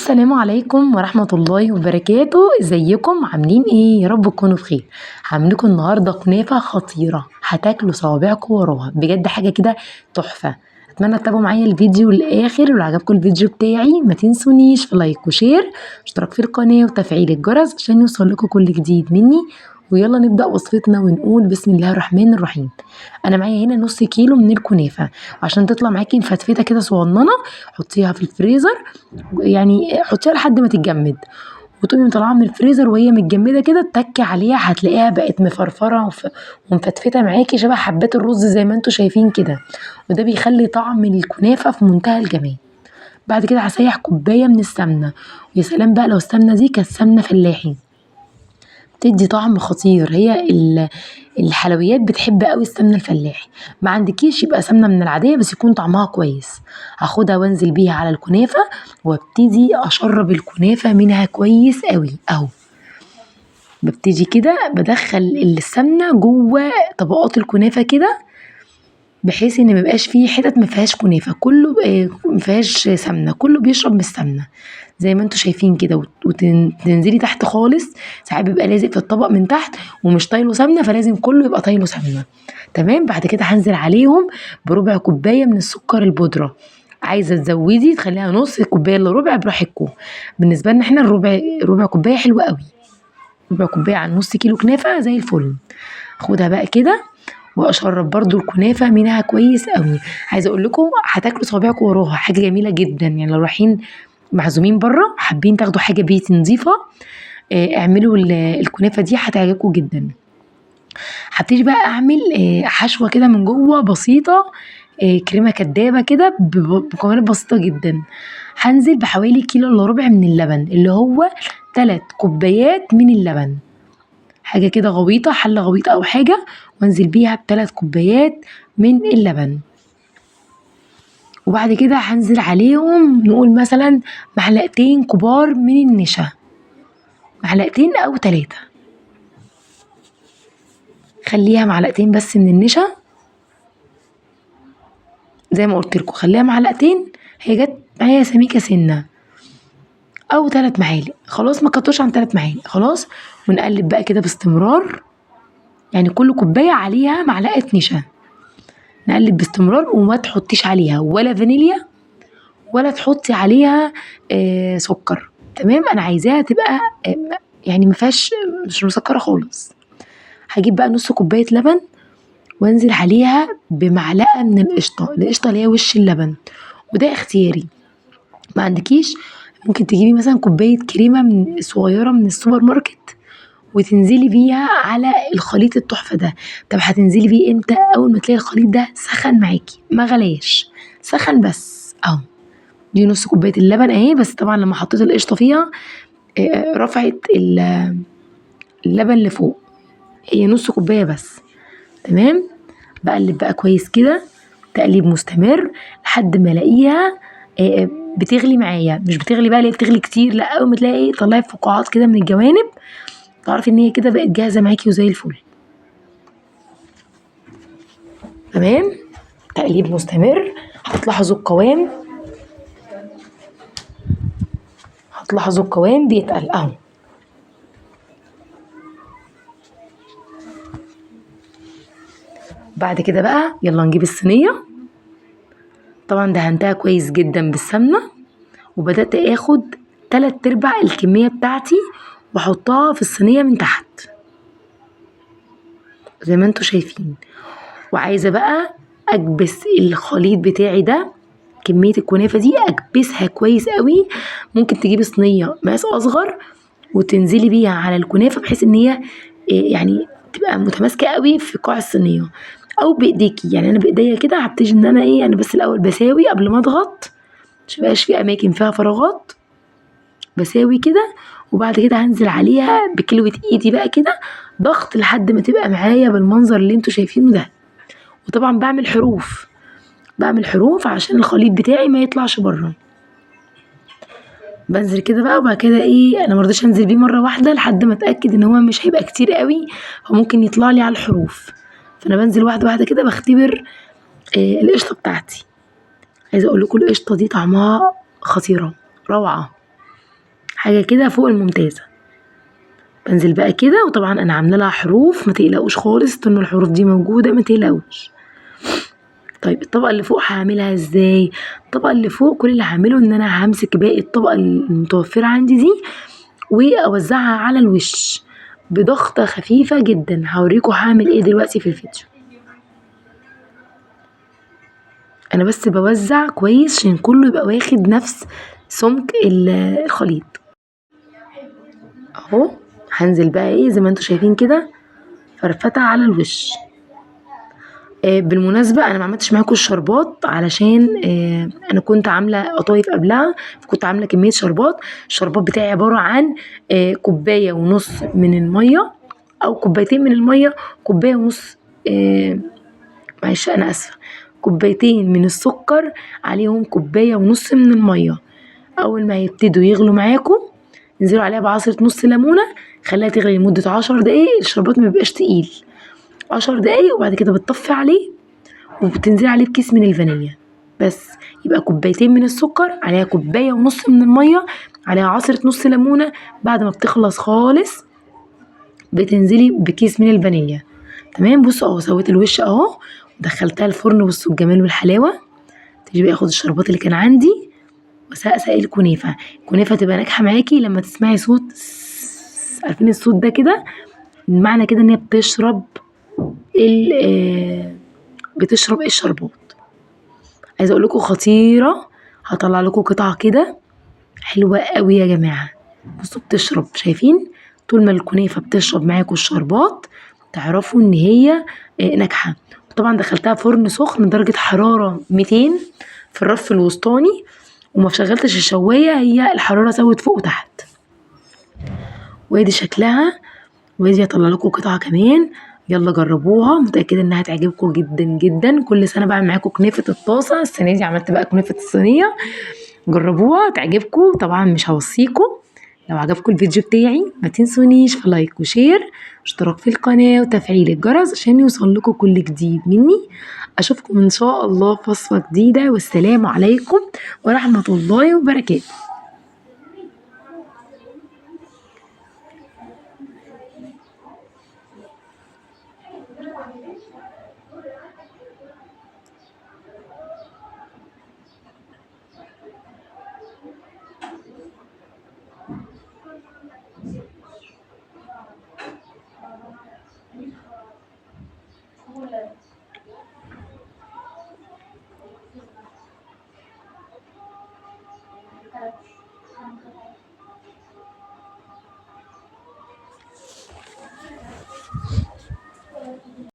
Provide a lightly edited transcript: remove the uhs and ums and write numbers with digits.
السلام عليكم ورحمة الله وبركاته. ازيكم عاملين ايه؟ يا رب تكونوا بخير. هعمل لكم النهارده كنافة خطيرة هتاكلوا صوابعكم وراها، بجد حاجة كده تحفة. اتمنى تتابعوا معايا الفيديو للاخر، ولو عجبكم الفيديو بتاعي ما تنسونيش في لايك وشير اشتراك في القناة وتفعيل الجرس عشان يوصل لكم كل جديد مني. ويلا نبدأ وصفتنا ونقول بسم الله الرحمن الرحيم. انا معايا هنا نص كيلو من الكنافة، عشان تطلع معاكي مفتفتة كده صغننه حطيها في الفريزر، يعني حطيها لحد ما تتجمد، وتقومي مطلعاها من الفريزر وهي متجمده كده تتكي عليها هتلاقيها بقت مفرفره ومفتفته معاكي شبه حبات الرز زي ما انتوا شايفين كده، وده بيخلي طعم الكنافه في منتهى الجمال. بعد كده هسيح كوبايه من السمنه، ويا سلام بقى لو السمنه دي كانت سمنه فلاحي بتدي طعم خطير. هي الحلويات بتحب قوي السمنه الفلاحي، ما عندكيش يبقى سمنه من العاديه بس يكون طعمها كويس. هاخدها وانزل بيها على الكنافه وابتدي اشرب الكنافه منها كويس قوي اهو. ببتدي كده بدخل السمنه جوه طبقات الكنافه كده، بحيث ان ميبقاش فيه حتت مفيهاش كنافه، كله مفيهاش سمنه، كله بيشرب من السمنه زي ما انتوا شايفين كده. وتنزلي تحت خالص، ساعات بيبقى لازق في الطبق من تحت ومش طايله سمنه، فلازم كله يبقى طايله سمنه. تمام. بعد كده هنزل عليهم بربع كوبايه من السكر البودره، عايزه تزودي تخليها نص كوبايه الا ربع براحتكم. بالنسبه لنا احنا ربع كوبايه حلوه قوي، ربع كوبايه على نص كيلو كنافه زي الفل. خدها بقى كده واشرب برضو الكنافه منها كويس قوي. عايزه اقول لكم هتاكلوا صوابعكم وراها، حاجه جميله جدا. يعني لو رايحين معزومين بره حابين تاخدوا حاجه بيتي نظيفه، اعملوا الكنافه دي هتعجبكم جدا. هبتدي بقى اعمل حشوه كده من جوه بسيطه، كريمه كدابه كده بمكونات بسيطه جدا. هنزل بحوالي كيلو الا ربع من اللبن، اللي هو 3 كوبايات من اللبن، حاجه كده غويطه، حله غويطه او حاجه، وانزل بيها ب3 كوبايات من اللبن. وبعد كده هنزل عليهم نقول مثلا معلقتين كبار من النشا، معلقتين او 3، خليها معلقتين بس من النشا زي ما قلت لكم، خليها معلقتين، هي جت معايا سميكه سنه، او 3 معالق خلاص، ما كترش عن 3 معالق خلاص. ونقلب بقى كده باستمرار، يعني كل كوبايه عليها معلقه نشا، نقلب باستمرار. وما تحطيش عليها ولا فانيليا ولا تحطي عليها سكر. تمام. انا عايزاها تبقى يعني ما فيهاش، مش مسكره خالص. هجيب بقى نص كوبايه لبن وانزل عليها بمعلقه من القشطه اللي هي وش اللبن، وده اختياري. ما عندكيش ممكن تجيبي مثلا كوبايه كريمه من صغيره من السوبر ماركت وتنزلي بيها على الخليط التحفه ده. طب هتنزلي بيه امتى؟ اول ما تلاقي الخليط ده سخن معاكي، ما غلاش، سخن بس اهو. دي نص كوبايه اللبن اهي، بس طبعا لما حطيت القشطه فيها رفعت اللبن لفوق، هي نص كوبايه بس. تمام. بقلب بقى كويس كده تقليب مستمر لحد ما الاقيها بتغلي معايا، مش بتغلي بقى اللي بتغلي كتير، لا، اول ما تلاقي طلعت فقاعات كده من الجوانب تعرفي ان هي كده بقت جاهزه معاكي وزي الفل. تمام. تقليب مستمر. هتلاحظوا القوام، هتلاحظوا القوام بيتقل اهو. بعد كده بقى يلا نجيب الصينيه، طبعا دهنتها كويس جدا بالسمنه، وبدات اخد 3/4 الكميه بتاعتي واحطها في الصينيه من تحت زي ما انتوا شايفين. وعايزه بقى اكبس الخليط بتاعي ده، كميه الكنافه دي اكبسها كويس قوي. ممكن تجيبي صينيه مقاس اصغر وتنزلي بيها على الكنافه بحيث ان هي يعني تبقى متماسكه قوي في قاع الصينيه، او بايديكي. يعني انا بايديا كده هبتدي ان انا انا بس الاول بساوي قبل ما اضغط عشان ميبقاش في اماكن فيها فراغات، بساوي كده. وبعد كده هنزل عليها بكلوة ايدي بقى كده ضغط لحد ما تبقى معايا بالمنظر اللي انتوا شايفينه ده. وطبعا بعمل حروف، بعمل حروف عشان الخليط بتاعي ما يطلعش بره. بنزل كده بقى، وبعد كده انا مرضيش انزل بيه مره واحده لحد ما اتاكد ان هو مش هيبقى كتير قوي فممكن يطلع لي على الحروف. فانا بنزل واحده واحده كده بختبر القشطه بتاعتي. عايزه اقول لكم القشطه دي طعمها خطيره روعه. حاجة كده فوق الممتازة. بنزل بقى كده، وطبعا انا عامله لها حروف، ما تقلقوش خالص طول ما الحروف دي موجودة، ما تقلقوش. طيب الطبقة اللي فوق هعملها ازاي؟ الطبقة اللي فوق كل اللي هعمله ان انا همسك باقي الطبقة المتوفرة عندي دي واوزعها على الوش بضغطة خفيفة جدا. هوريكم هعمل ايه دلوقتي في الفيديو. انا بس بوزع كويس عشان كله يبقى واخد نفس سمك الخليط اهو. هنزل بقى ايه زي ما انتوا شايفين كده، فرفتة على الوش. بالمناسبة انا ما عملتش معاكم الشربات علشان انا كنت عاملة قطايف قبلها، فكنت عاملة كمية شربات. الشربات بتاعي عبارة عن كوباية ونص من المية، او كوبايتين من المية، كوباية ونص معلش انا اسفة، كوبايتين من السكر عليهم كوباية ونص من المية. اول ما يبتدوا يغلوا معاكم انزلوا عليها بعصرة نص ليمونة، خليها تغلي لمدة 10 دقايق. الشربات ما بيبقاش تقيل، 10 دقايق وبعد كده بتطفي عليه وبتنزلي عليه بكيس من الفانيليا. بس يبقى كوبايتين من السكر عليها كوباية ونص من المية عليها عصرة نص ليمونة. بعد ما بتخلص خالص بتنزلي بكيس من الفانيليا. تمام. بصوا اهو سويت الوش اهو ودخلتها الفرن. بصوا الجمال والحلاوة. تيجي بقى اخد الشربات اللي كان عندي وسقسق الكنافة. الكنافة تبقى ناجحة معاكي لما تسمعي صوت عارفين الصوت ده كده، المعنى كده ان هي بتشرب بتشرب الشربات. عايزه اقول لكم خطيره. هطلع لكم قطعه كده حلوه قوي يا جماعه. بصوا بتشرب، شايفين؟ طول ما الكنافه بتشرب معاكم الشربات تعرفوا ان هي ناجحه. طبعا دخلتها فرن سخن درجه حراره 200 في الرف الوسطاني، وما شغلتش الشوايه، هي الحراره سوت فوق وتحت. وادي شكلها، وادي هطلع لكم قطعه كمان. يلا جربوها، متأكدة انها هتعجبكم جدا جدا. كل سنة بعمل معاكم كنافة الطاسة، السنة دي عملت بقى كنافة الصينية. جربوها تعجبكم طبعا، مش هوصيكم. لو عجبكم الفيديو بتاعي ما تنسونيش في لايك وشير اشتراك في القناة وتفعيل الجرس عشان يوصل لكم كل جديد مني. اشوفكم ان شاء الله في وصفة جديدة، والسلام عليكم ورحمة الله وبركاته.